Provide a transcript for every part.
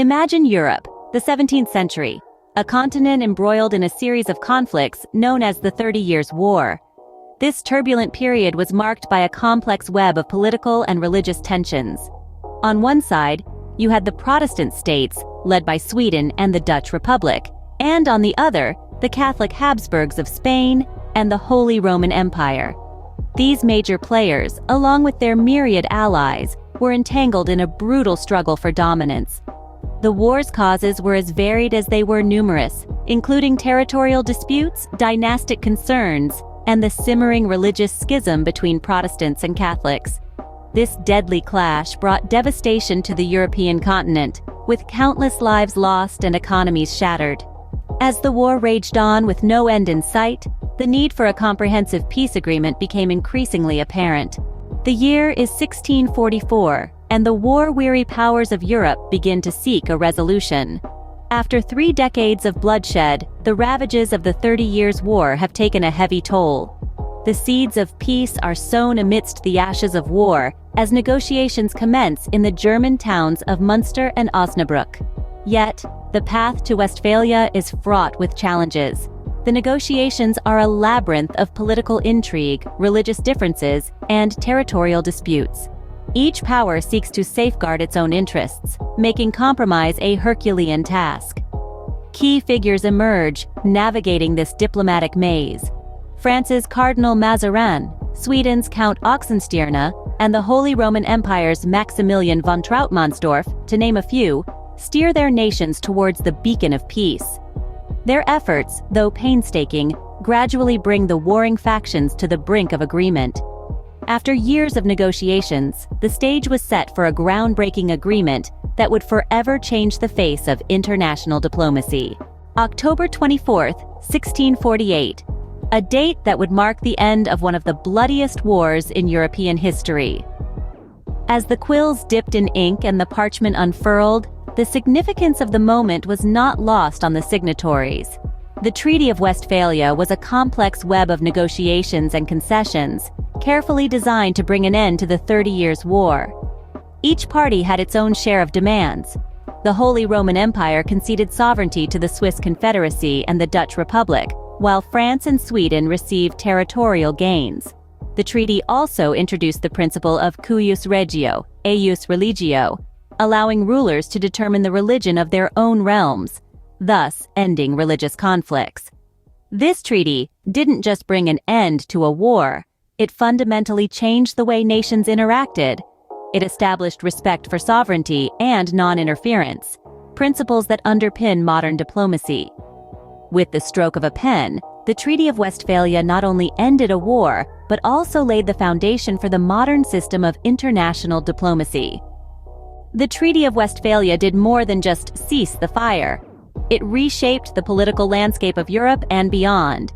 Imagine Europe, the 17th century, a continent embroiled in a series of conflicts known as the 30 Years' War. This turbulent period was marked by a complex web of political and religious tensions. On one side, you had the Protestant states, led by Sweden and the Dutch Republic, and on the other, the Catholic Habsburgs of Spain and the Holy Roman Empire. These major players, along with their myriad allies, were entangled in a brutal struggle for dominance. The war's causes were as varied as they were numerous, including territorial disputes, dynastic concerns, and the simmering religious schism between Protestants and Catholics. This deadly clash brought devastation to the European continent, with countless lives lost and economies shattered. As the war raged on with no end in sight, the need for a comprehensive peace agreement became increasingly apparent. The year is 1644, and the war-weary powers of Europe begin to seek a resolution. After 3 decades of bloodshed, the ravages of the 30 Years' War have taken a heavy toll. The seeds of peace are sown amidst the ashes of war as negotiations commence in the German towns of Münster and Osnabrück. Yet, the path to Westphalia is fraught with challenges. The negotiations are a labyrinth of political intrigue, religious differences, and territorial disputes. Each power seeks to safeguard its own interests, making compromise a Herculean task. Key figures emerge, navigating this diplomatic maze. France's Cardinal Mazarin, Sweden's Count Oxenstierna, and the Holy Roman Empire's Maximilian von Trautmannsdorf, to name a few, steer their nations towards the beacon of peace. Their efforts, though painstaking, gradually bring the warring factions to the brink of agreement. After years of negotiations, the stage was set for a groundbreaking agreement that would forever change the face of international diplomacy. October 24, 1648, a date that would mark the end of one of the bloodiest wars in European history. As the quills dipped in ink and the parchment unfurled, the significance of the moment was not lost on the signatories. The Treaty of Westphalia was a complex web of negotiations and concessions, carefully designed to bring an end to the 30 Years' War. Each party had its own share of demands. The Holy Roman Empire conceded sovereignty to the Swiss Confederacy and the Dutch Republic, while France and Sweden received territorial gains. The treaty also introduced the principle of cuius regio, eius religio, allowing rulers to determine the religion of their own realms, thus ending religious conflicts. This treaty didn't just bring an end to a war, it fundamentally changed the way nations interacted. It established respect for sovereignty and non-interference, principles that underpin modern diplomacy. With the stroke of a pen, the Treaty of Westphalia not only ended a war, but also laid the foundation for the modern system of international diplomacy. The Treaty of Westphalia did more than just cease the fire. It reshaped the political landscape of Europe and beyond.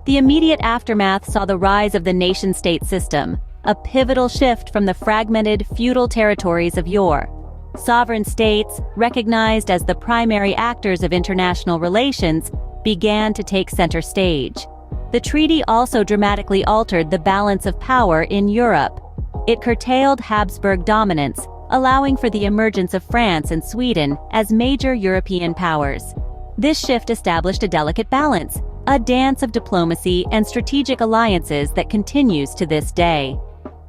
The immediate aftermath saw the rise of the nation-state system, a pivotal shift from the fragmented, feudal territories of yore. Sovereign states, recognized as the primary actors of international relations, began to take center stage. The treaty also dramatically altered the balance of power in Europe. It curtailed Habsburg dominance, allowing for the emergence of France and Sweden as major European powers. This shift established a delicate balance, a dance of diplomacy and strategic alliances that continues to this day.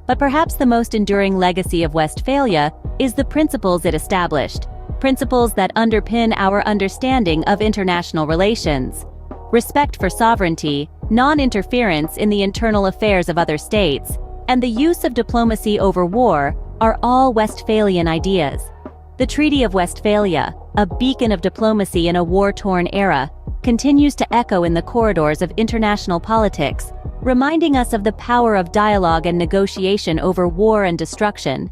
But perhaps the most enduring legacy of Westphalia is the principles it established, principles that underpin our understanding of international relations. Respect for sovereignty, non-interference in the internal affairs of other states, and the use of diplomacy over war are all Westphalian ideas. The Treaty of Westphalia, a beacon of diplomacy in a war-torn era, continues to echo in the corridors of international politics, reminding us of the power of dialogue and negotiation over war and destruction.